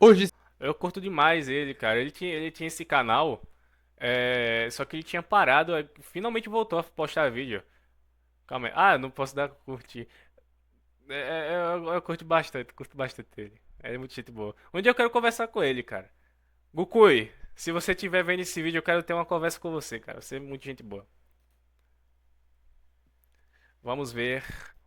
Hoje, Eu curto demais ele, cara. Ele tinha esse canal, só que ele tinha parado, finalmente voltou a postar vídeo. Calma aí. Ah, não posso dar curtir. Eu curto bastante ele. É muito gente boa. Um dia eu quero conversar com ele, cara. Gukui, se você estiver vendo esse vídeo, eu quero ter uma conversa com você, cara. Você é muito gente boa. Vamos ver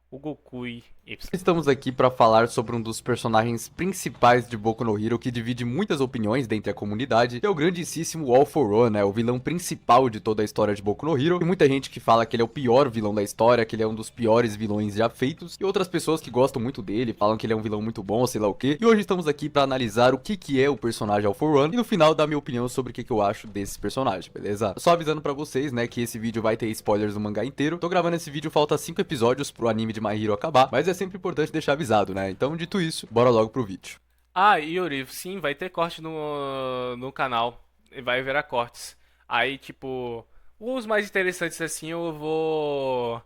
o Gokui Y. estamos aqui para falar sobre um dos personagens principais de Boku no Hero que divide muitas opiniões dentre a comunidade, que é o grandíssimo All For One, né? O vilão principal de toda a história de Boku no Hero. Tem muita gente que fala que ele é o pior vilão da história, que ele é um dos piores vilões já feitos, e outras pessoas que gostam muito dele, falam que ele é um vilão muito bom, sei lá o quê. E hoje estamos aqui para analisar o que é o personagem All For One e no final dar minha opinião sobre o que eu acho desse personagem, beleza? Só avisando para vocês, né, que esse vídeo vai ter spoilers do mangá inteiro. Tô gravando esse vídeo, falta 5 episódios pro anime de My Hero acabar, mas é sempre importante deixar avisado, né? Então, dito isso, bora logo pro vídeo. Ah, Yuri, sim, vai ter corte no canal. Vai virar cortes. Aí, tipo, os mais interessantes assim eu vou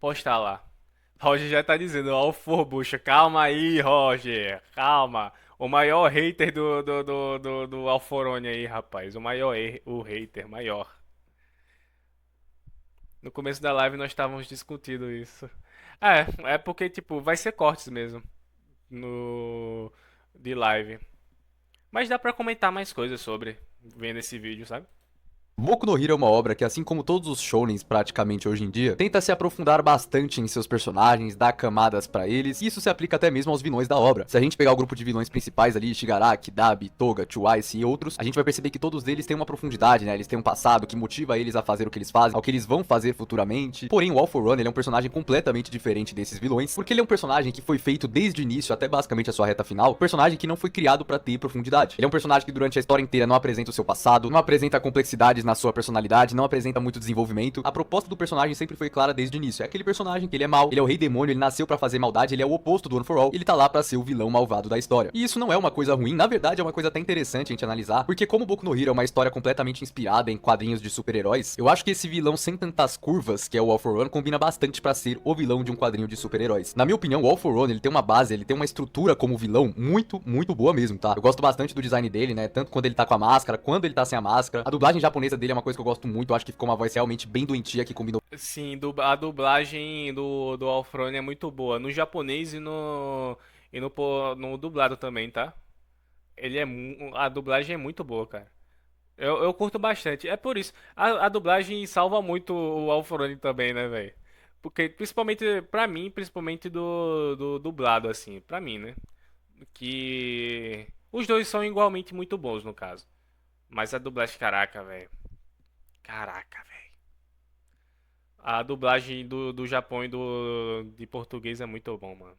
postar lá. Roger já tá dizendo, ó, o Forbucha, calma aí, Roger, calma. O maior hater do Alforone aí, rapaz. O maior, o hater, maior. No começo da live nós estávamos discutindo isso. É porque, tipo, vai ser cortes mesmo. No. De live. Mas dá pra comentar mais coisas sobre vendo esse vídeo, sabe? Boku no Hero é uma obra que, assim como todos os shounens praticamente hoje em dia, tenta se aprofundar bastante em seus personagens, dar camadas pra eles, e isso se aplica até mesmo aos vilões da obra. Se a gente pegar o grupo de vilões principais ali, Shigaraki, Dabi, Toga, Twice e outros, a gente vai perceber que todos eles têm uma profundidade, né? Eles têm um passado que motiva eles a fazer o que eles fazem, ao que eles vão fazer futuramente. Porém, o All For One, ele é um personagem completamente diferente desses vilões, porque ele é um personagem que foi feito desde o início até basicamente a sua reta final, um personagem que não foi criado pra ter profundidade. Ele é um personagem que durante a história inteira não apresenta o seu passado, não apresenta complexidades na sua personalidade, não apresenta muito desenvolvimento. A proposta do personagem sempre foi clara desde o início. É aquele personagem que ele é mau, ele é o rei demônio, ele nasceu pra fazer maldade, ele é o oposto do One for All, ele tá lá pra ser o vilão malvado da história. E isso não é uma coisa ruim, na verdade é uma coisa até interessante a gente analisar, porque como Boku no Hero é uma história completamente inspirada em quadrinhos de super-heróis, eu acho que esse vilão sem tantas curvas, que é o All for One, combina bastante pra ser o vilão de um quadrinho de super-heróis. Na minha opinião, o All for One, ele tem uma base, ele tem uma estrutura como vilão muito, muito boa mesmo, tá? Eu gosto bastante do design dele, né? Tanto quando ele tá com a máscara, quando ele tá sem a máscara. A dublagem japonesa dele é uma coisa que eu gosto muito, eu acho que ficou uma voz realmente bem doentia que combinou. Sim, a dublagem do Alfrone é muito boa. No japonês no dublado também, tá? A dublagem é muito boa, cara. Eu curto bastante. É por isso. A dublagem salva muito o Alfrone também, né, velho? Porque, principalmente, pra mim, principalmente do dublado, assim. Pra mim, né? Que os dois são igualmente muito bons, no caso. Mas a dublagem, caraca, velho. Caraca, velho. A dublagem do Japão e de português é muito bom, mano.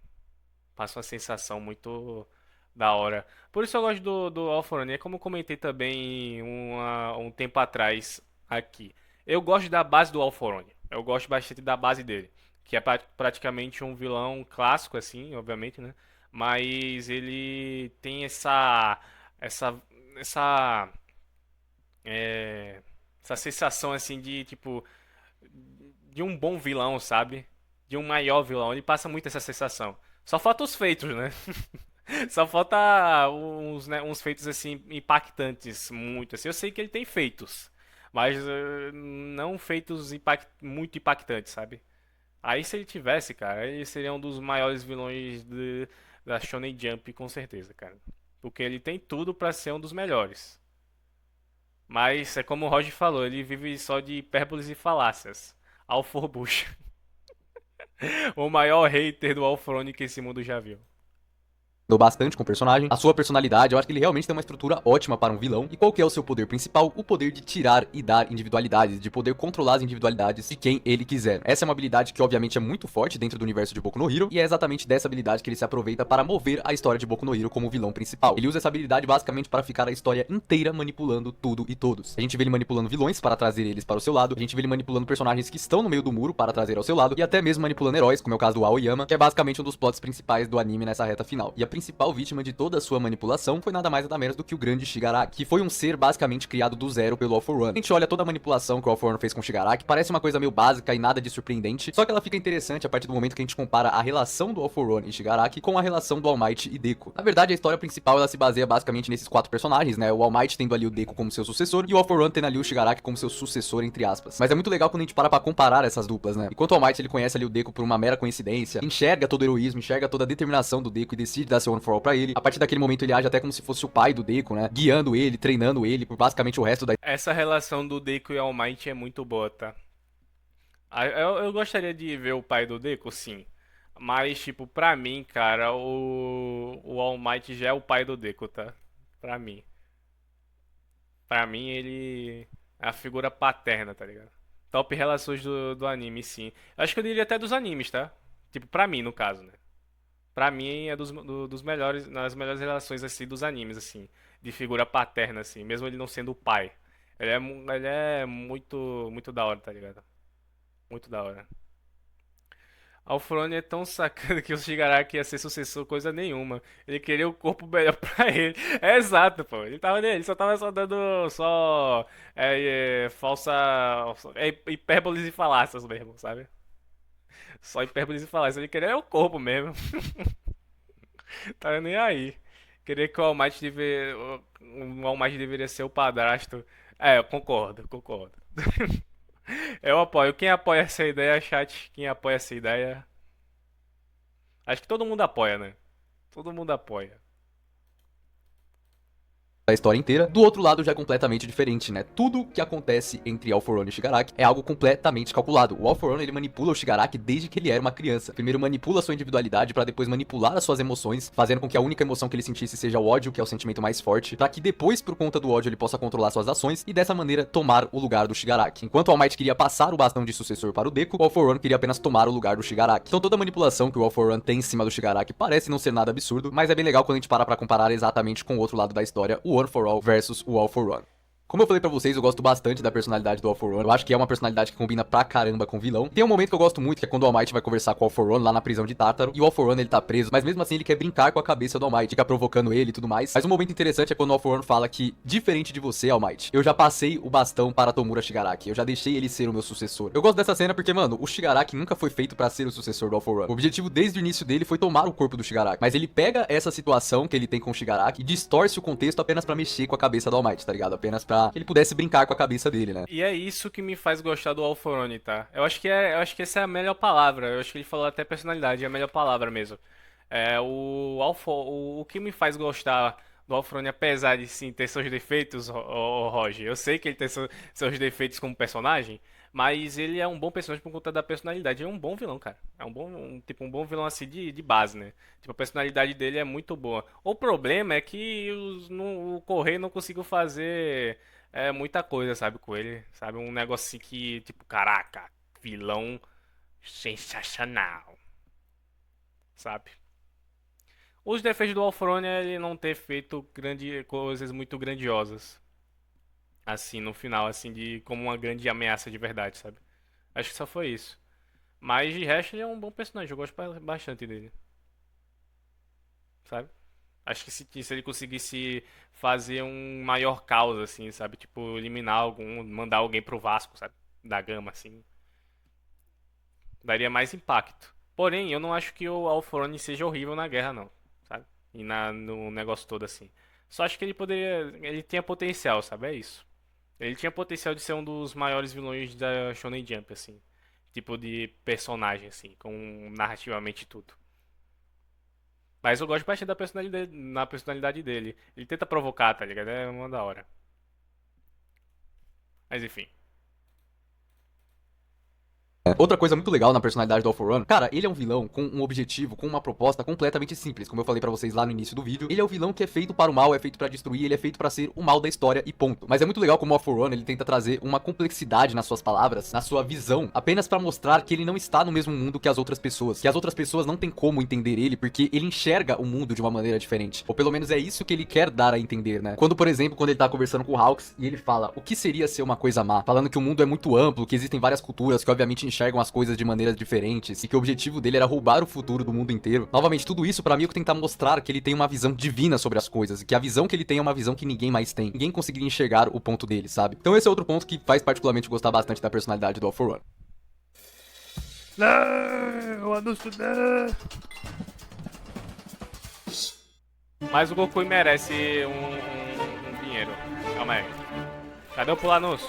Passa uma sensação muito da hora. Por isso eu gosto do Alforone. É como eu comentei também um tempo atrás aqui. Eu gosto da base do Alforone. Eu gosto bastante da base dele. Que é praticamente um vilão clássico, assim, obviamente, né? Mas ele tem essa, essa, é, essa sensação, assim, de, tipo, de um bom vilão, sabe? De um maior vilão. Ele passa muito essa sensação. Só falta os feitos, né? Só falta uns, né, uns feitos assim impactantes, muito assim. Eu sei que ele tem feitos, mas não feitos muito impactantes, sabe? Aí se ele tivesse, cara, ele seria um dos maiores vilões da Shonen Jump, com certeza, cara. Porque ele tem tudo pra ser um dos melhores. Mas é como o Roger falou, ele vive só de hipérboles e falácias. Alforbucha. O maior hater do Alfrone que esse mundo já viu. Bastante com o personagem, a sua personalidade, eu acho que ele realmente tem uma estrutura ótima para um vilão. E qual que é o seu poder principal? O poder de tirar e dar individualidades, de poder controlar as individualidades de quem ele quiser. Essa é uma habilidade que obviamente é muito forte dentro do universo de Boku no Hero, e é exatamente dessa habilidade que ele se aproveita para mover a história de Boku no Hero como vilão principal. Ele usa essa habilidade basicamente para ficar a história inteira manipulando tudo e todos. A gente vê ele manipulando vilões para trazer eles para o seu lado, a gente vê ele manipulando personagens que estão no meio do muro para trazer ao seu lado, e até mesmo manipulando heróis, como é o caso do Aoyama, que é basicamente um dos plots principais do anime nessa reta final. E principal vítima de toda a sua manipulação foi nada mais nada menos do que o grande Shigaraki, que foi um ser basicamente criado do zero pelo All For One. A gente olha toda a manipulação que o All For One fez com o Shigaraki, parece uma coisa meio básica e nada de surpreendente, só que ela fica interessante a partir do momento que a gente compara a relação do All For One e Shigaraki com a relação do All Might e Deku. Na verdade, a história principal ela se baseia basicamente nesses 4 personagens, né? O All Might tendo ali o Deku como seu sucessor e o All For One tendo ali o Shigaraki como seu sucessor, entre aspas. Mas é muito legal quando a gente para pra comparar essas duplas, né? Enquanto o All Might ele conhece ali o Deku por uma mera coincidência, enxerga todo o heroísmo, enxerga toda a determinação do Deku e decide dar seu One For All pra ele. A partir daquele momento ele age até como se fosse o pai do Deku, né? Guiando ele, treinando ele por basicamente o resto da... Essa relação do Deku e All Might é muito boa, tá? Eu gostaria de ver o pai do Deku, sim. Mas, tipo, pra mim, cara, o All Might já é o pai do Deku, tá? Pra mim. Pra mim, ele é a figura paterna, tá ligado? Top relações do anime, sim. Acho que eu diria até dos animes, tá? Tipo, pra mim, no caso, né? Pra mim é dos melhores, nas melhores relações, assim, dos animes, assim. De figura paterna, assim. Mesmo ele não sendo o pai. Ele é muito da hora, tá ligado? Muito da hora. Alfrone é tão sacana que o Shigaraki ia ser sucessor coisa nenhuma. Ele queria o corpo melhor pra ele. É exato, pô. Ele tava nele, só tava só dando só falsa hipérboles e falácias mesmo, sabe? Só hipérboles e falácias. Ele queria o corpo mesmo. Tava nem aí. Queria que o All Might o All Might deveria ser o padrasto. É, eu concordo, concordo. Eu apoio. Quem apoia essa ideia, chat? Quem apoia essa ideia? Acho que todo mundo apoia, né? Todo mundo apoia. história inteira. Do outro lado já é completamente diferente, né? Tudo que acontece entre All For One e Shigaraki é algo completamente calculado. O All For One ele manipula o Shigaraki desde que ele era uma criança. Primeiro manipula a sua individualidade pra depois manipular as suas emoções, fazendo com que a única emoção que ele sentisse seja o ódio, que é o sentimento mais forte, pra que depois, por conta do ódio, ele possa controlar suas ações e dessa maneira tomar o lugar do Shigaraki. Enquanto o All Might queria passar o bastão de sucessor para o Deku, o All For One queria apenas tomar o lugar do Shigaraki. Então toda a manipulação que o All For One tem em cima do Shigaraki parece não ser nada absurdo, mas é bem legal quando a gente para pra comparar exatamente com o outro lado da história, o One For All versus o All For One. Como eu falei pra vocês, eu gosto bastante da personalidade do All For One. Eu acho que é uma personalidade que combina pra caramba com o vilão. Tem um momento que eu gosto muito, que é quando o All Might vai conversar com o All For One lá na prisão de Tártaro. E o All For One, ele tá preso, mas mesmo assim ele quer brincar com a cabeça do All Might, fica provocando ele e tudo mais. Mas um momento interessante é quando o All For One fala que, diferente de você, All Might, eu já passei o bastão para Tomura Shigaraki. Eu já deixei ele ser o meu sucessor. Eu gosto dessa cena porque, mano, o Shigaraki nunca foi feito pra ser o sucessor do All For One. O objetivo desde o início dele foi tomar o corpo do Shigaraki. Mas ele pega essa situação que ele tem com o Shigaraki e distorce o contexto apenas pra mexer com a cabeça do All Might, tá ligado? Apenas pra que ele pudesse brincar com a cabeça dele, né? E é isso que me faz gostar do All For One, tá? Eu acho que essa é a melhor palavra. Eu acho que ele falou até personalidade, é a melhor palavra mesmo. O que me faz gostar do All For One, apesar de sim ter seus defeitos, Roger. Eu sei que ele tem seus defeitos como personagem, mas ele é um bom personagem por conta da personalidade. Ele é um bom vilão, cara. É um bom vilão assim de base, né? Tipo, a personalidade dele é muito boa. O problema é que o Correio não conseguiu fazer muita coisa, sabe, com ele. Sabe, um negócio assim que, tipo, caraca, vilão sensacional. Sabe? Os defeitos do All For One é ele não ter feito coisas muito grandiosas. Assim, no final, assim, de como uma grande ameaça de verdade, sabe? Acho que só foi isso. Mas de resto ele é um bom personagem, eu gosto bastante dele, sabe? Acho que se ele conseguisse fazer um maior caos, assim, sabe? Tipo, eliminar mandar alguém pro Vasco, sabe? Da Gama, assim, daria mais impacto. Porém, eu não acho que o Alforone seja horrível na guerra, não, sabe? E no negócio todo, assim. Só acho que ele poderia. Ele tinha potencial, sabe? É isso. Ele tinha potencial de ser um dos maiores vilões da Shonen Jump, assim. Tipo de personagem, assim, com narrativamente tudo. Mas eu gosto bastante na personalidade dele. Ele tenta provocar, tá ligado? É uma da hora. Mas enfim. Outra coisa muito legal na personalidade do All For One, cara, ele é um vilão com um objetivo, com uma proposta completamente simples, como eu falei pra vocês lá no início do vídeo. Ele é o vilão que é feito para o mal, é feito pra destruir, ele é feito pra ser o mal da história e ponto. Mas é muito legal como o All For One, ele tenta trazer uma complexidade nas suas palavras, na sua visão, apenas pra mostrar que ele não está no mesmo mundo que as outras pessoas, que as outras pessoas não têm como entender ele, porque ele enxerga o mundo de uma maneira diferente. Ou pelo menos é isso que ele quer dar a entender, né? Quando, por exemplo, quando ele tá conversando com o Hawks e ele fala, o que seria ser uma coisa má? Falando que o mundo é muito amplo, que existem várias culturas, que obviamente enxergam as coisas de maneiras diferentes e que o objetivo dele era roubar o futuro do mundo inteiro. Novamente, tudo isso pra Milk tentar mostrar que ele tem uma visão divina sobre as coisas e que a visão que ele tem é uma visão que ninguém mais tem. Ninguém conseguiria enxergar o ponto dele, sabe? Então esse é outro ponto que faz particularmente gostar bastante da personalidade do All For One. Não, o anúncio não. Mas o Goku merece um dinheiro. Calma aí. Cadê o pulo anúncio?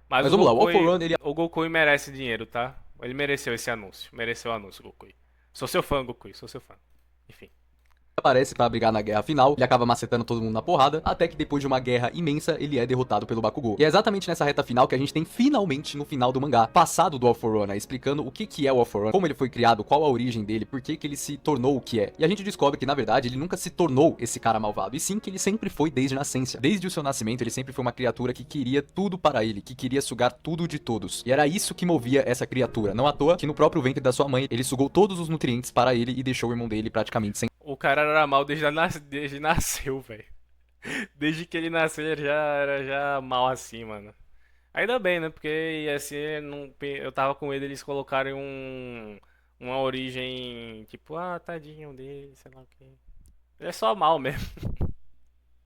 Mas Vamos lá, o All For One, o Goku merece dinheiro, tá? Ele mereceu esse anúncio. Mereceu o anúncio, Goku. Sou seu fã, Goku. Sou seu fã. Enfim. aparece pra brigar na guerra final, ele acaba macetando todo mundo na porrada, até que depois de uma guerra imensa, ele é derrotado pelo Bakugou. E é exatamente nessa reta final que a gente tem finalmente no final do mangá, passado do All For One, né, explicando o que é o All For One, como ele foi criado, qual a origem dele, por que ele se tornou o que é. E a gente descobre que, na verdade, ele nunca se tornou esse cara malvado, e sim que ele sempre foi desde nascença. Desde o seu nascimento, ele sempre foi uma criatura que queria tudo para ele, que queria sugar tudo de todos. E era isso que movia essa criatura. Não à toa que no próprio ventre da sua mãe, ele sugou todos os nutrientes para ele e deixou o irmão dele praticamente sem. O cara era mal desde nasceu, velho. Desde que ele nasceu, ele já era já mal assim, mano. Ainda bem, né? Porque ia ser. Eu tava com medo eles colocarem uma origem. Tipo, ah, tadinho dele, sei lá o quê. Ele é só mal mesmo.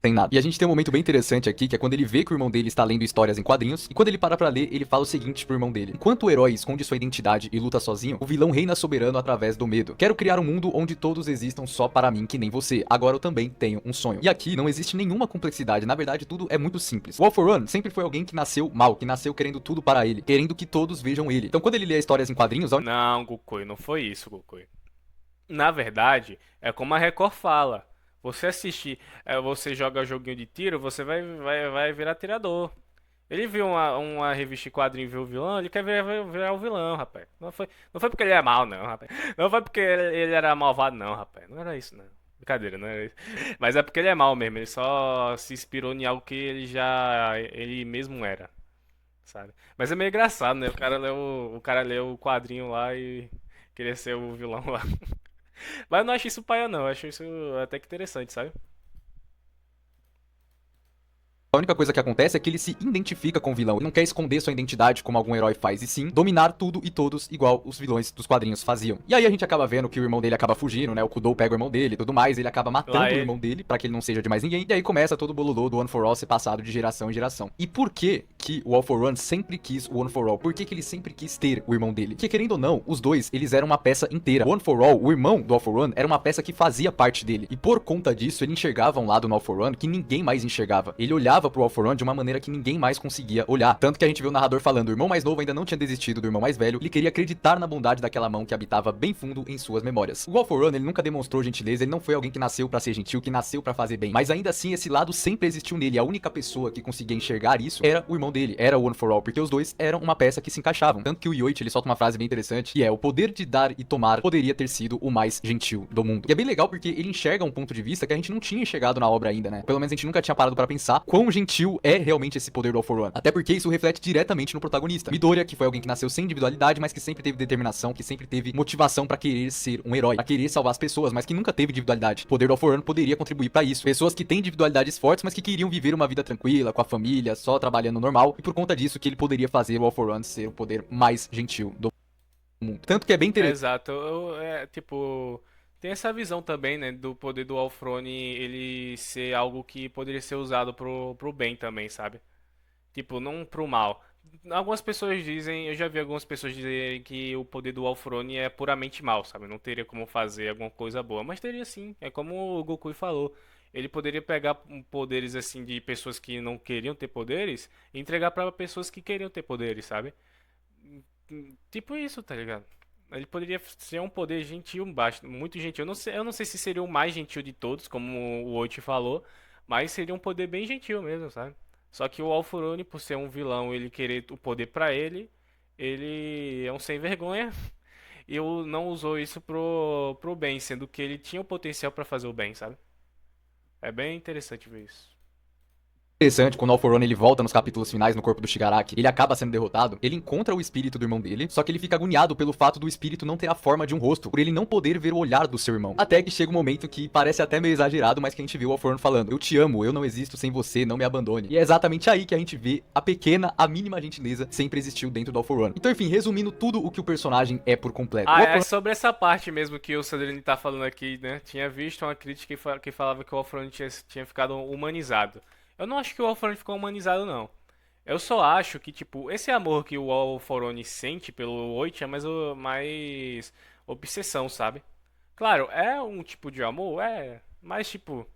Sem nada. E a gente tem um momento bem interessante aqui, que é quando ele vê que o irmão dele está lendo histórias em quadrinhos, e quando ele para pra ler, ele fala o seguinte pro irmão dele: enquanto o herói esconde sua identidade e luta sozinho, o vilão reina soberano através do medo. Quero criar um mundo onde todos existam só para mim, que nem você. Agora eu também tenho um sonho. E aqui não existe nenhuma complexidade, na verdade tudo é muito simples. O All For One sempre foi alguém que nasceu mal, que nasceu querendo tudo para ele, querendo que todos vejam ele. Então quando ele lê histórias em quadrinhos, Não, Goku, não foi isso, Goku. Na verdade, é como a Record fala. Você assistir, você joga joguinho de tiro, você vai virar atirador. Ele viu uma revista em quadrinho e viu o vilão, ele quer virar o vilão, rapaz. Não foi porque ele é mal, não, rapaz. Não foi porque ele era malvado, não, rapaz. Não era isso, não. Brincadeira, não era isso. Mas é porque ele é mal mesmo, ele só se inspirou em algo que ele mesmo era, sabe? Mas é meio engraçado, né? O cara leu o quadrinho lá e queria ser o vilão lá. Mas eu não acho isso paia, não. Eu acho isso até que interessante, sabe? a única coisa que acontece é que ele se identifica com o vilão. Ele não quer esconder sua identidade como algum herói faz, e sim dominar tudo e todos igual os vilões dos quadrinhos faziam. E aí a gente acaba vendo que o irmão dele acaba fugindo, né? O Kudou pega o irmão dele e tudo mais. Ele acaba matando Lá o ele. irmão dele pra que ele não seja de mais ninguém. E aí começa todo o bololô do One For All ser passado de geração em geração. E por que o All For One sempre quis o One For All? Por que ele sempre quis ter o irmão dele? Porque querendo ou não, os dois, eles eram uma peça inteira. O One For All, o irmão do All For One, era uma peça que fazia parte dele. E por conta disso, ele enxergava um lado no All For One que ninguém mais enxergava. Ele olhava pro All For One de uma maneira que ninguém mais conseguia olhar. Tanto que a gente vê o narrador falando, o irmão mais novo ainda não tinha desistido do irmão mais velho, ele queria acreditar na bondade daquela mão que habitava bem fundo em suas memórias. O All For One, ele nunca demonstrou gentileza, ele não foi alguém que nasceu pra ser gentil, que nasceu pra fazer bem, mas ainda assim esse lado sempre existiu nele. A única pessoa que conseguia enxergar isso era o irmão dele, era o One For All, porque os dois eram uma peça que se encaixavam. Tanto que o Yoichi, ele solta uma frase bem interessante, que é: o poder de dar e tomar poderia ter sido o mais gentil do mundo. E é bem legal porque ele enxerga um ponto de vista que a gente não tinha enxergado na obra ainda, né? Pelo menos a gente nunca tinha parado pra pensar quão gentil é realmente esse poder do All For One. Até porque isso reflete diretamente no protagonista. Midoriya, que foi alguém que nasceu sem individualidade, mas que sempre teve determinação, que sempre teve motivação pra querer ser um herói, pra querer salvar as pessoas, mas que nunca teve individualidade. O poder do All For One poderia contribuir pra isso. Pessoas que têm individualidades fortes, mas que queriam viver uma vida tranquila, com a família, só trabalhando normal, e por conta disso que ele poderia fazer o All For One ser o poder mais gentil do mundo. Tanto que é bem interessante. Exato. Tipo, tem essa visão também, né, do poder do Alfrone ele ser algo que poderia ser usado pro bem também, sabe? Tipo, não pro mal. Algumas pessoas dizem, eu já vi algumas pessoas dizerem que o poder do Alfrone é puramente mal, sabe? Não teria como fazer alguma coisa boa, mas teria sim. É como o Goku falou. Ele poderia pegar poderes assim de pessoas que não queriam ter poderes e entregar pra pessoas que queriam ter poderes, sabe? Tipo isso, tá ligado? Ele poderia ser um poder gentil, muito gentil. Eu não sei se seria o mais gentil de todos, como o Oichi falou, mas seria um poder bem gentil mesmo, sabe? Só que o Alfurone, por ser um vilão, ele querer o poder pra ele, ele é um sem vergonha e não usou isso pro bem, sendo que ele tinha o potencial pra fazer o bem, sabe? É bem interessante ver isso. Interessante, quando o All For One ele volta nos capítulos finais no corpo do Shigaraki, ele acaba sendo derrotado, ele encontra o espírito do irmão dele, só que ele fica agoniado pelo fato do espírito não ter a forma de um rosto, por ele não poder ver o olhar do seu irmão. Até que chega um momento que parece até meio exagerado, mas que a gente vê o All For One falando: eu te amo, eu não existo sem você, não me abandone. E é exatamente aí que a gente vê a pequena, a mínima gentileza sempre existiu dentro do All For One. Então, enfim, resumindo tudo o que o personagem é por completo. É sobre essa parte mesmo que o Sandrine tá falando aqui, né? Tinha visto uma crítica que falava que o All For One tinha ficado humanizado. Eu não acho que o All For One ficou humanizado, não. Eu só acho que, tipo, esse amor que o All For One sente pelo Oichi é mais obsessão, sabe? Claro, é um tipo de amor, mas, tipo,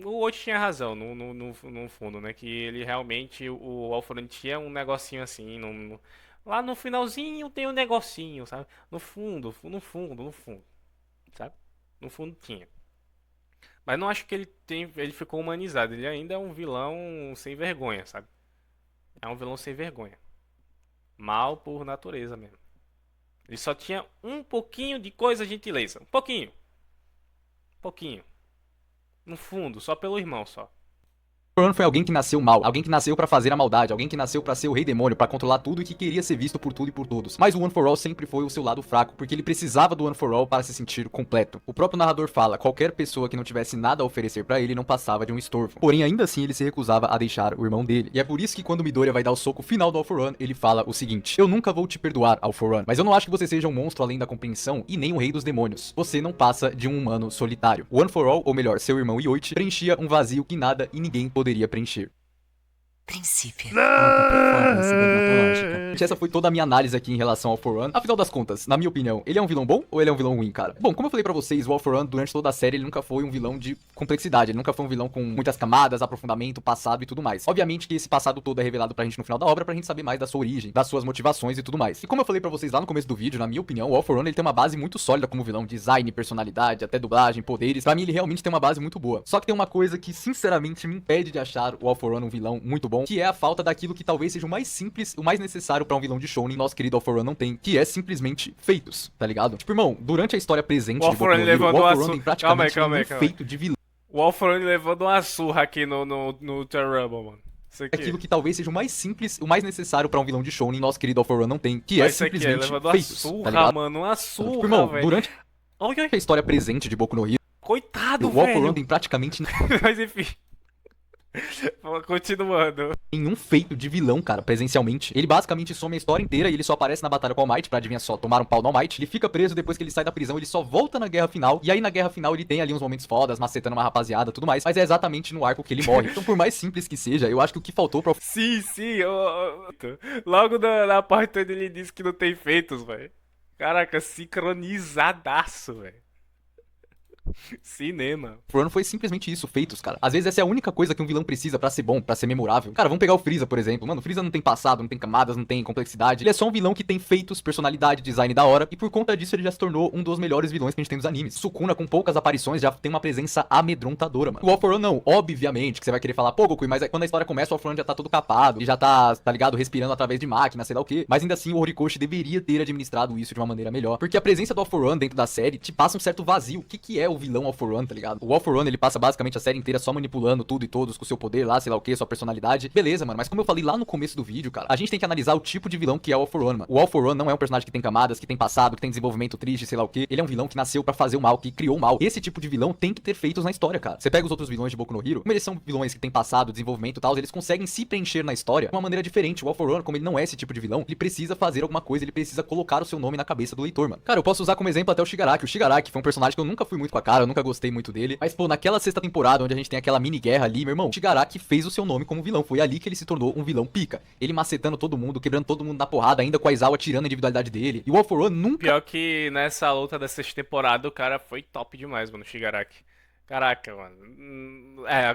o Oichi tinha razão, no fundo, né? Que ele realmente, o All For One tinha um negocinho assim, lá no finalzinho tem um negocinho, sabe? No fundo, sabe? No fundo tinha. Mas não acho que ele ficou humanizado. Ele ainda é um vilão sem vergonha, sabe? É um vilão sem vergonha. Mal por natureza mesmo. Ele só tinha um pouquinho de coisa gentileza. Um pouquinho. Um pouquinho. No fundo, só pelo irmão, só. All For One foi alguém que nasceu mal, alguém que nasceu pra fazer a maldade, alguém que nasceu pra ser o rei demônio, pra controlar tudo e que queria ser visto por tudo e por todos. Mas o One For All sempre foi o seu lado fraco, porque ele precisava do One For All para se sentir completo. O próprio narrador fala: qualquer pessoa que não tivesse nada a oferecer pra ele não passava de um estorvo. Porém, ainda assim, ele se recusava a deixar o irmão dele. E é por isso que quando Midoriya vai dar o soco final do All For One, ele fala o seguinte: eu nunca vou te perdoar, All For One, mas eu não acho que você seja um monstro além da compreensão e nem o rei dos demônios. Você não passa de um humano solitário. O One For All, ou melhor, seu irmão Yoichi, preenchia um vazio que nada e ninguém poderia preencher. Princípio. Alta performance dermatológica. Essa foi toda a minha análise aqui em relação ao For One. Afinal das contas, na minha opinião, ele é um vilão bom ou ele é um vilão ruim, cara? Bom, como eu falei pra vocês, o All For One, durante toda a série, ele nunca foi um vilão de complexidade. Ele nunca foi um vilão com muitas camadas, aprofundamento, passado e tudo mais. Obviamente que esse passado todo é revelado pra gente no final da obra, pra gente saber mais da sua origem, das suas motivações e tudo mais. E como eu falei pra vocês lá no começo do vídeo, na minha opinião, o All For One, ele tem uma base muito sólida como vilão. Design, personalidade, até dublagem, poderes. Pra mim, ele realmente tem uma base muito boa. Só que tem uma coisa que, sinceramente, me impede de achar o All For One um vilão muito bom, que é a falta daquilo que talvez seja o mais simples, o mais necessário pra um vilão de shounen, nosso querido All For One não tem, que é simplesmente feitos, tá ligado? Tipo, irmão, durante a história presente O All de For Boku One no Hero, o levando All uma For One tem praticamente calma aí. feito de vilão. O All For One levando uma surra aqui no Terrumble, mano. Isso aqui. Aquilo que talvez seja o mais simples, o mais necessário pra um vilão de shounen, nosso querido All For One não tem, que é Mas isso aqui, simplesmente levando uma feitos, surra, tá ligado? mano. Uma Tipo, surra, irmão, velho. durante Olha, a história presente de Boku no Hero, coitado, o All For velho. One tem praticamente Mas enfim. Continuando. nenhum feito de vilão, cara, presencialmente. Ele basicamente some a história inteira e ele só aparece na batalha com o All Might pra, adivinha só, tomar um pau no All Might. Ele fica preso depois que ele sai da prisão, ele só volta na guerra final. E aí na guerra final ele tem ali uns momentos fodas, macetando uma rapaziada, tudo mais. Mas é exatamente no arco que ele morre. Então por mais simples que seja, eu acho que o que faltou pra... Sim. Logo na parte onde ele disse que não tem feitos, velho. Caraca, sincronizadaço, velho. Cinema. For One foi simplesmente isso, feitos, cara. Às vezes essa é a única coisa que um vilão precisa pra ser bom, pra ser memorável. Cara, vamos pegar o Freeza, por exemplo. Mano, o Freeza não tem passado, não tem camadas, não tem complexidade. Ele é só um vilão que tem feitos, personalidade, design da hora. E por conta disso ele já se tornou um dos melhores vilões que a gente tem nos animes. Sukuna, com poucas aparições, já tem uma presença amedrontadora, mano. O All For One não, obviamente, que você vai querer falar, pô, Goku, mas quando a história começa, o All For One já tá todo capado. Ele já tá ligado, respirando através de máquina, sei lá o quê. Mas ainda assim, o Horikoshi deveria ter administrado isso de uma maneira melhor. Porque a presença do All For One dentro da série te passa um certo vazio. O que é o vilão All For One, tá ligado? O All For One, ele passa basicamente a série inteira só manipulando tudo e todos com o seu poder lá, sei lá o que, sua personalidade. Beleza, mano, mas como eu falei lá no começo do vídeo, cara, a gente tem que analisar o tipo de vilão que é o All For One, mano. O All For One não é um personagem que tem camadas, que tem passado, que tem desenvolvimento triste, sei lá o que. Ele é um vilão que nasceu pra fazer o mal, que criou o mal. Esse tipo de vilão tem que ter feitos na história, cara. Você pega os outros vilões de Boku no Hero, como eles são vilões que têm passado, desenvolvimento e tal, eles conseguem se preencher na história de uma maneira diferente. O All For One, como ele não é esse tipo de vilão, ele precisa fazer alguma coisa, ele precisa colocar o seu nome na cabeça do leitor, mano. Cara, eu posso usar como exemplo até o Shigaraki. O Shigaraki foi um personagem que eu nunca fui muito com a cara, eu nunca gostei muito dele. Mas, pô, naquela sexta temporada, onde a gente tem aquela mini guerra ali, meu irmão, o Shigaraki fez o seu nome como vilão. Foi ali que ele se tornou um vilão pica. Ele macetando todo mundo, quebrando todo mundo na porrada, ainda com a Aizawa tirando a individualidade dele. E o All For One nunca... Pior que nessa luta dessa temporada, o cara foi top demais, mano, o Shigaraki. Caraca, mano.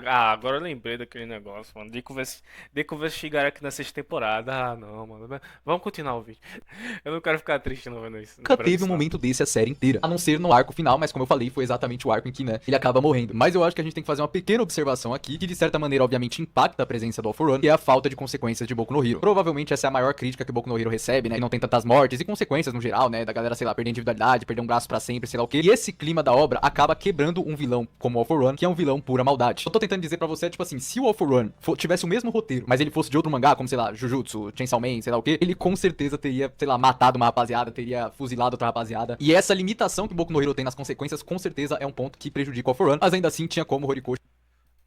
Agora eu lembrei daquele negócio, mano. De conversa Shigaraki na sexta temporada. Ah, não, mano. Vamos continuar o vídeo. Eu não quero ficar triste não vendo isso. Nunca teve um momento desse a série inteira. A não ser no arco final, mas como eu falei, foi exatamente o arco em que, né, ele acaba morrendo. Mas eu acho que a gente tem que fazer uma pequena observação aqui, que de certa maneira, obviamente, impacta a presença do All For One, que é a falta de consequências de Boku no Hero. Provavelmente essa é a maior crítica que o Boku no Hero recebe, né, que não tem tantas mortes e consequências no geral, né, da galera, sei lá, perder individualidade, perder um braço pra sempre, sei lá o quê. E esse clima da obra acaba quebrando um vilão como o All For One, que é um vilão pura maldade. Eu tô tentando dizer pra você, tipo assim, se o All For One tivesse o mesmo roteiro, mas ele fosse de outro mangá, como, sei lá, Jujutsu, Chainsaw Man, sei lá o quê, ele com certeza teria, sei lá, matado uma rapaziada, teria fuzilado outra rapaziada. E essa limitação que o Boku no Hero tem nas consequências, com certeza é um ponto que prejudica o All For One, mas ainda assim tinha como o Horikoshi.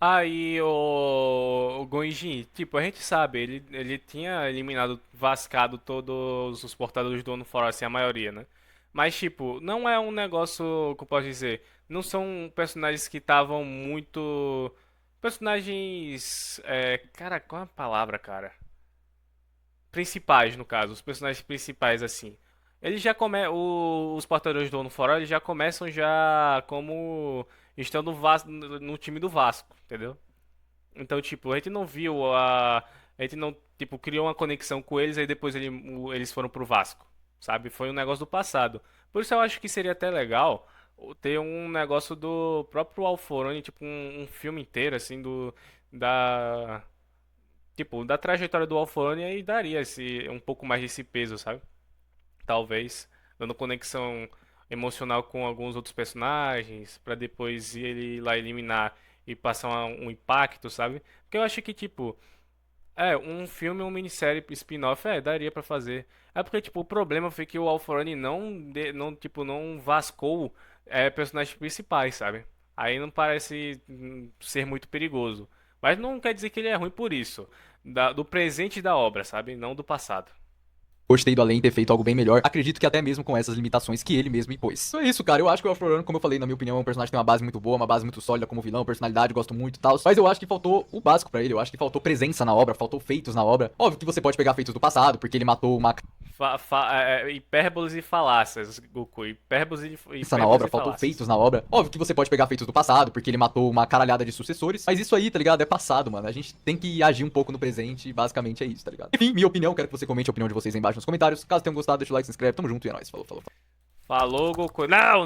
Aí o Gonjin, tipo, a gente sabe, ele tinha eliminado, vascado todos os portadores do Ono Fora, assim, a maioria, né? Mas, tipo, não é um negócio, como eu posso dizer, não são personagens que estavam muito... Personagens... cara, qual é a palavra, cara? Principais, no caso, os personagens principais, assim. Eles já os portadores do Ono Fora, eles já começam já como estando no time do Vasco, entendeu? Então, tipo, a gente não viu a gente não, tipo, criou uma conexão com eles, aí depois eles foram pro Vasco, sabe? Foi um negócio do passado. Por isso eu acho que seria até legal ter um negócio do próprio Alforone, tipo, um filme inteiro, assim, da, tipo, da trajetória do Alforone, aí daria um pouco mais desse peso, sabe? Talvez, dando conexão emocional com alguns outros personagens, pra depois ele ir lá eliminar e passar um impacto, sabe? Porque eu acho que, tipo, um filme, uma minissérie spin-off, daria pra fazer. É porque, tipo, o problema foi que o Alforane não, tipo, não vascou personagens principais, sabe? Aí não parece ser muito perigoso. Mas não quer dizer que ele é ruim por isso. Do presente da obra, sabe? Não do passado. Gostei do Além ter feito algo bem melhor. Acredito que até mesmo com essas limitações que ele mesmo impôs. Então é isso, cara. Eu acho que o All For One, como eu falei, na minha opinião, é um personagem que tem uma base muito boa, uma base muito sólida como vilão, personalidade, gosto muito e tal. Mas eu acho que faltou o básico pra ele. Eu acho que faltou presença na obra, faltou feitos na obra. Óbvio que você pode pegar feitos do passado, porque ele matou uma Hipérboles e falácias, Goku. isso na obra, faltou falácias. feitos na obra. Óbvio que você pode pegar feitos do passado, porque ele matou uma caralhada de sucessores. Mas isso aí, tá ligado? É passado, mano. A gente tem que agir um pouco no presente e basicamente é isso, tá ligado? Enfim, minha opinião, quero que você comente a opinião de vocês aí embaixo nos comentários. Caso tenham gostado, deixa o like, se inscreve, tamo junto e é nóis. Falou, falou, falou. Falou, Goku. Não!